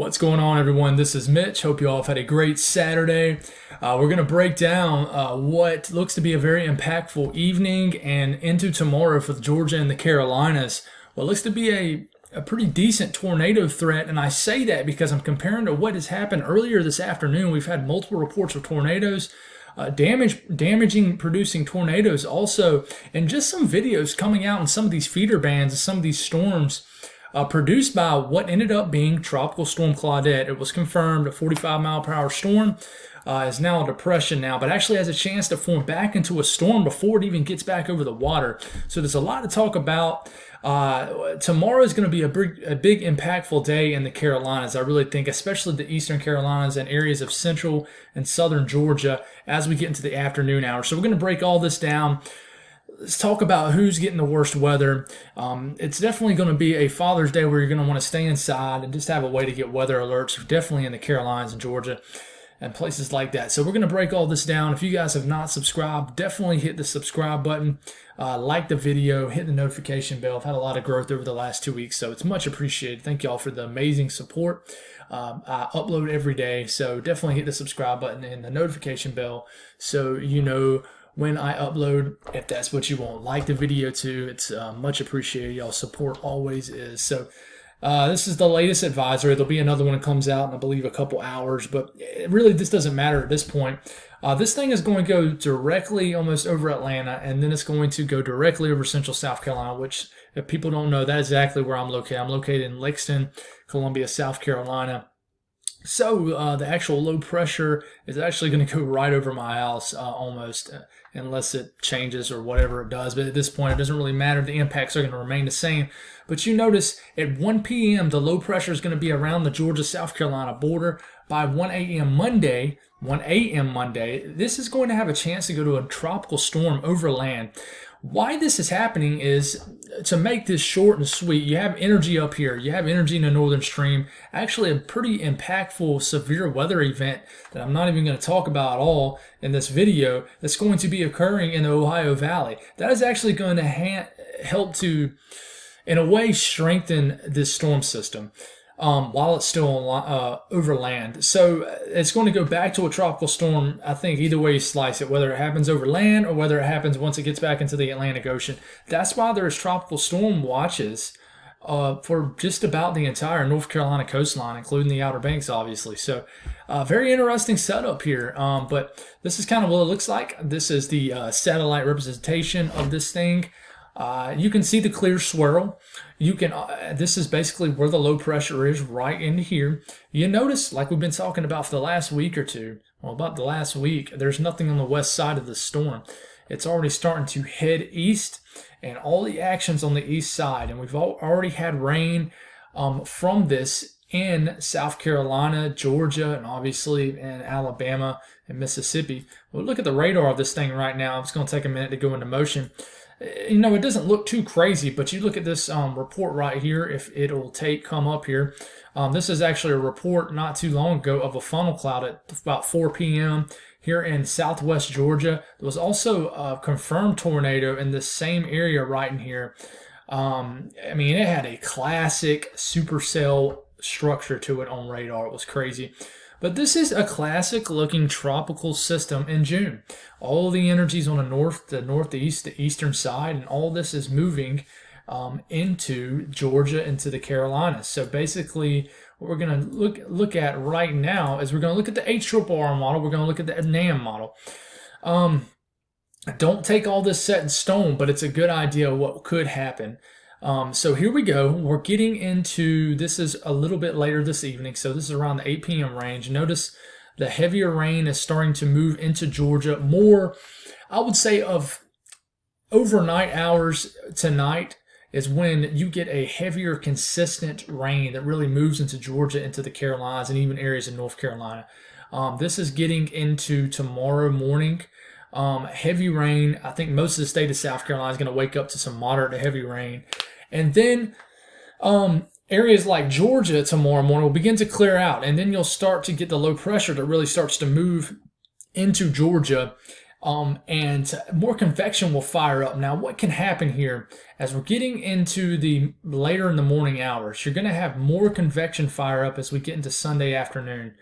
What's going on, everyone? This is Mitch. Hope you all have had a great Saturday. We're going to break down what looks to be a very impactful evening and into tomorrow for Georgia and the Carolinas. What looks to be a pretty decent tornado threat, and I say that because I'm comparing to what has happened earlier this afternoon. We've had multiple reports of tornadoes, damaging, producing tornadoes also, and just some videos coming out in some of these feeder bands and some of these storms produced by what ended up being Tropical Storm Claudette. It was confirmed a 45-mile-per-hour storm. Is now a depression now, but actually has a chance to form back into a storm before it even gets back over the water. So there's a lot to talk about. Tomorrow is going to be a big impactful day in the Carolinas, I really think, especially the eastern Carolinas and areas of central and southern Georgia as we get into the afternoon hours. So we're going to break all this down. Let's talk about who's getting the worst weather. It's definitely going to be a Father's Day where you're going to want to stay inside and just have a way to get weather alerts, definitely in the Carolinas and Georgia and places like that. So we're going to break all this down. If you guys have not subscribed, definitely hit the subscribe button, like the video, hit the notification bell. I've had a lot of growth over the last 2 weeks, so it's much appreciated. Thank y'all for the amazing support. I upload every day, so definitely hit the subscribe button and the notification bell so you know when I upload, if that's what you want. Like the video too. It's much appreciated. Y'all support always is. So this is the latest advisory. There'll be another one that comes out in, I believe, a couple hours, but really this doesn't matter at this point. This thing is going to go directly almost over Atlanta, and then it's going to go directly over central South Carolina, which, if people don't know, that's exactly where I'm located. I'm located in Lexington, Columbia, South Carolina. So the actual low pressure is actually going to go right over my house almost, unless it changes or whatever it does. But at this point, it doesn't really matter. The impacts are going to remain the same. But you notice at 1 p.m., the low pressure is going to be around the Georgia-South Carolina border. By 1 a.m. Monday, this is going to have a chance to go to a tropical storm over land. Why this is happening is, to make this short and sweet, you have energy up here. You have energy in the northern stream. Actually, a pretty impactful severe weather event that I'm not even going to talk about at all in this video that's going to be occurring in the Ohio Valley. That is actually going to help to, in a way, strengthen this storm system. While it's still over land. So it's going to go back to a tropical storm, I think, either way you slice it, whether it happens over land or whether it happens once it gets back into the Atlantic Ocean. That's why there's tropical storm watches for just about the entire North Carolina coastline, including the Outer Banks, obviously. So very interesting setup here. But this is kind of what it looks like. This is the satellite representation of this thing. You can see the clear swirl. You can. This is basically where the low pressure is, right into here. You notice, like we've been talking about for the last week or two, well, about the last week, there's nothing on the west side of the storm. It's already starting to head east, and all the actions on the east side. And we've already had rain from this in South Carolina, Georgia, and obviously in Alabama and Mississippi. Well, look at the radar of this thing right now. It's going to take a minute to go into motion. You know, it doesn't look too crazy, but you look at this report right here, if it'll come up here. This is actually a report not too long ago of a funnel cloud at about 4 p.m. here in southwest Georgia. There was also a confirmed tornado in this same area right in here. I mean, it had a classic supercell structure to it on radar. It was crazy. But this is a classic looking tropical system in June. All the energies on the north, the northeast, the eastern side, and all this is moving into Georgia, into the Carolinas. So basically, what we're going to look at right now is we're going to look at the HRRR model. We're going to look at the NAM model. Don't take all this set in stone, but it's a good idea of what could happen. So here we go. We're getting into, this is a little bit later this evening, so this is around the 8 p.m. range. Notice the heavier rain is starting to move into Georgia. More, I would say, of overnight hours tonight is when you get a heavier, consistent rain that really moves into Georgia, into the Carolinas, and even areas in North Carolina. This is getting into tomorrow morning. Heavy rain. I think most of the state of South Carolina is going to wake up to some moderate to heavy rain. And then areas like Georgia tomorrow morning will begin to clear out. And then you'll start to get the low pressure that really starts to move into Georgia And more convection will fire up. Now, what can happen here as we're getting into the later in the morning hours? You're going to have more convection fire up as we get into Sunday afternoon.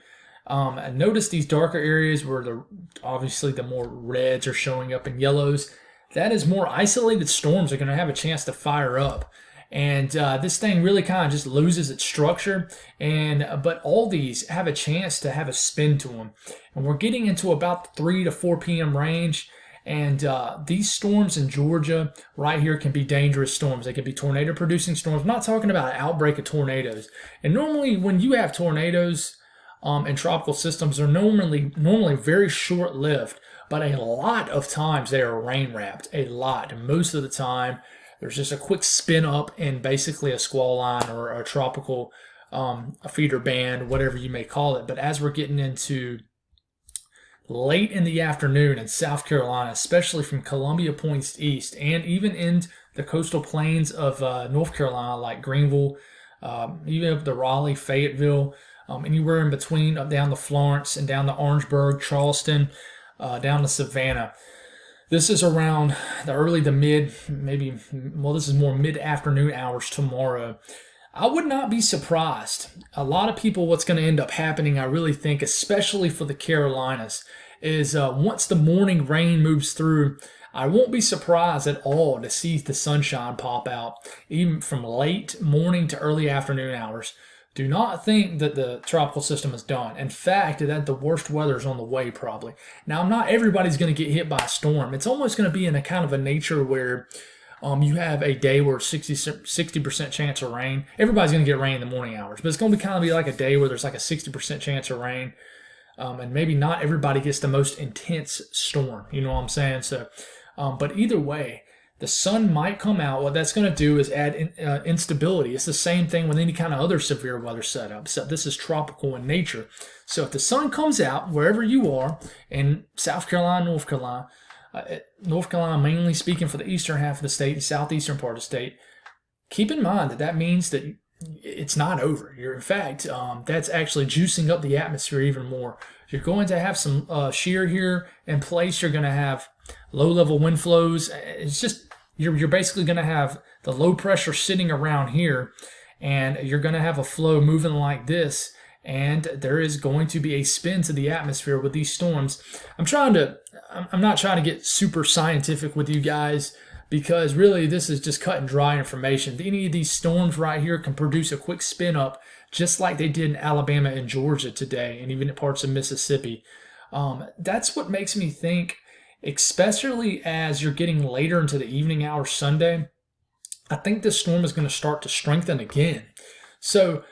And notice these darker areas where obviously the more reds are showing up and yellows. That is more isolated storms are going to have a chance to fire up. And this thing really kind of just loses its structure, but all these have a chance to have a spin to them. And we're getting into about the 3 to 4 p.m. range, and these storms in Georgia right here can be dangerous storms. They can be tornado-producing storms. I'm not talking about an outbreak of tornadoes. And normally when you have tornadoes in tropical systems, they're normally very short-lived, but a lot of times they are rain-wrapped, a lot. And most of the time, there's just a quick spin up in basically a squall line or a tropical a feeder band, whatever you may call it. But as we're getting into late in the afternoon in South Carolina, especially from Columbia points east, and even in the coastal plains of North Carolina, like Greenville, even up to Raleigh, Fayetteville, anywhere in between, up down to Florence and down to Orangeburg, Charleston, down to Savannah. This is around the early to mid, this is more mid-afternoon hours tomorrow. I would not be surprised. A lot of people, what's going to end up happening, I really think, especially for the Carolinas, is once the morning rain moves through, I won't be surprised at all to see the sunshine pop out, even from late morning to early afternoon hours. Do not think that the tropical system is done. In fact, that the worst weather is on the way probably. Now, not everybody's going to get hit by a storm. It's almost going to be in a kind of a nature where you have a day where 60% chance of rain. Everybody's going to get rain in the morning hours, but it's going to kind of be like a day where there's like a 60% chance of rain. And maybe not everybody gets the most intense storm. You know what I'm saying? So, but either way, the sun might come out. What that's going to do is add instability. It's the same thing with any kind of other severe weather setup. So this is tropical in nature. So if the sun comes out wherever you are in South Carolina, North Carolina mainly speaking for the eastern half of the state and southeastern part of the state, keep in mind that means that it's not over. In fact, that's actually juicing up the atmosphere even more. You're going to have some shear here in place. You're going to have low-level wind flows. It's just you're basically going to have the low pressure sitting around here, and you're going to have a flow moving like this, and there is going to be a spin to the atmosphere with these storms. I'm not trying to get super scientific with you guys, because really this is just cut and dry information. Any of these storms right here can produce a quick spin up, just like they did in Alabama and Georgia today, and even in parts of Mississippi. That's what makes me think, especially as you're getting later into the evening hours Sunday, I think this storm is going to start to strengthen again. So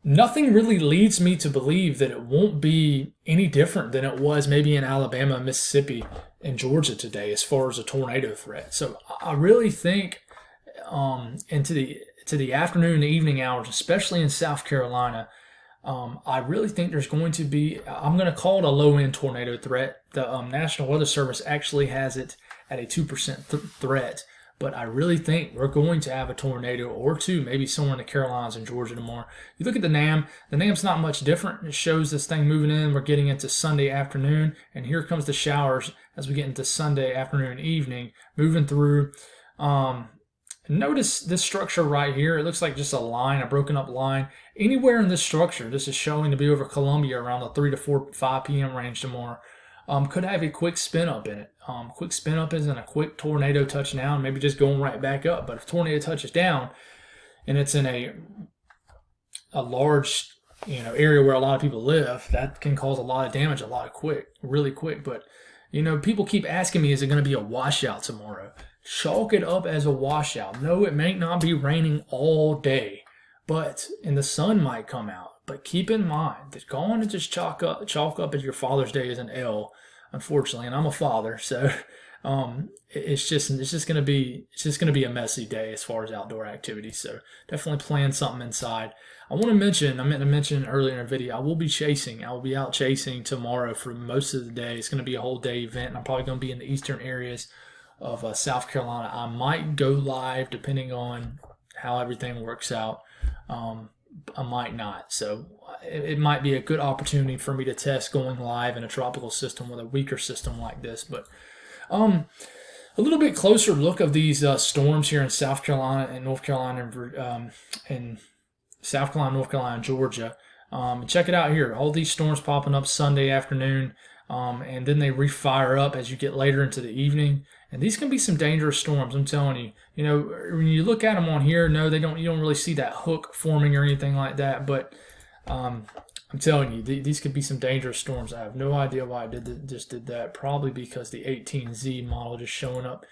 nothing really leads me to believe that it won't be any different than it was maybe in Alabama, Mississippi, and Georgia today as far as a tornado threat. So I really think into the afternoon and the evening hours, especially in South Carolina, I really think there's going to be, I'm going to call it a low-end tornado threat. The National Weather Service actually has it at a 2% threat. But I really think we're going to have a tornado or two, maybe somewhere in the Carolinas and Georgia tomorrow. You look at the NAM. The NAM's not much different. It shows this thing moving in. We're getting into Sunday afternoon, and here comes the showers as we get into Sunday afternoon and evening, moving through. Notice this structure right here. It looks like just a line, a broken up line. Anywhere in this structure, this is showing to be over Columbia around the 3 to 4, 5 p.m. range tomorrow. Could have a quick spin up in it. Quick spin up isn't a quick tornado touchdown, maybe just going right back up. But if tornado touches down and it's in a large area where a lot of people live, that can cause a lot of damage, really quick. But people keep asking me, is it going to be a washout tomorrow? Chalk it up as a washout. No, it may not be raining all day, and the sun might come out. But keep in mind that going to just chalk up as your Father's Day is an L, unfortunately, and I'm a father, so it's just gonna be a messy day as far as outdoor activities. So definitely plan something inside. I meant to mention earlier in the video, I will be out chasing tomorrow for most of the day. It's gonna be a whole day event, and I'm probably gonna be in the eastern areas of South Carolina. I might go live depending on how everything works out. I might not. So it might be a good opportunity for me to test going live in a tropical system with a weaker system like this. But a little bit closer look of these storms here in South Carolina and North Carolina and South Carolina, North Carolina, and Georgia. Check it out here. All these storms popping up Sunday afternoon, and then they refire up as you get later into the evening. And these can be some dangerous storms. I'm telling you. You know, when you look at them on here, no, they don't. You don't really see that hook forming or anything like that. But I'm telling you, these could be some dangerous storms. I have no idea why I just did that. Probably because the 18Z model just showing up.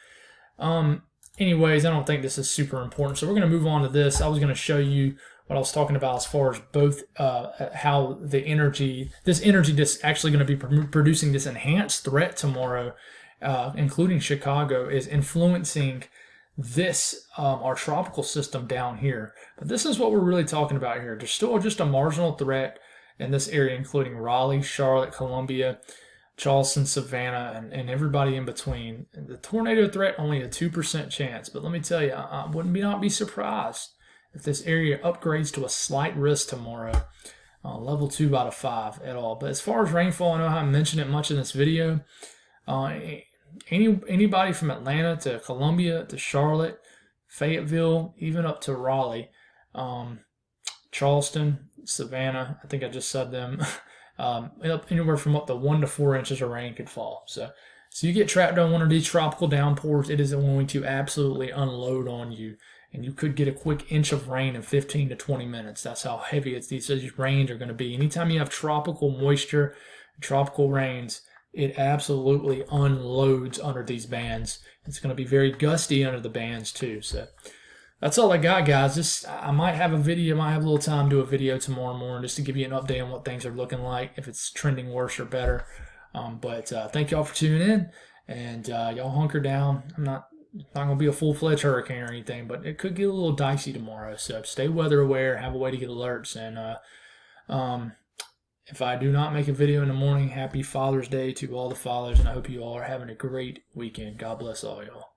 Anyways, I don't think this is super important. So we're going to move on to this. I was going to show you what I was talking about as far as both how this energy that's actually going to be producing this enhanced threat tomorrow, including Chicago, is influencing this our tropical system down here. But this is what we're really talking about here. There's still just a marginal threat in this area, including Raleigh, Charlotte, Columbia, Charleston, Savannah, and everybody in between. The tornado threat, only a 2% chance. But let me tell you, I wouldn't not be surprised if this area upgrades to a slight risk tomorrow. Level 2 out of 5 at all. But as far as rainfall, I know I haven't mentioned it much in this video. Anybody from Atlanta to Columbia to Charlotte, Fayetteville, even up to Raleigh, Charleston, Savannah, I think I just said them, anywhere from up to 1 to 4 inches of rain could fall. So you get trapped on one of these tropical downpours, it is going to absolutely unload on you. And you could get a quick inch of rain in 15 to 20 minutes. That's how heavy these rains are going to be. Anytime you have tropical moisture, tropical rains, it absolutely unloads under these bands. It's going to be very gusty under the bands too. So that's all I got, guys. I might have a little time to do a video tomorrow morning just to give you an update on what things are looking like, if it's trending worse or better. But thank y'all for tuning in, and y'all hunker down. It's not going to be a full-fledged hurricane or anything, but it could get a little dicey tomorrow. So stay weather aware, have a way to get alerts. And if I do not make a video in the morning, happy Father's Day to all the fathers, and I hope you all are having a great weekend. God bless all y'all.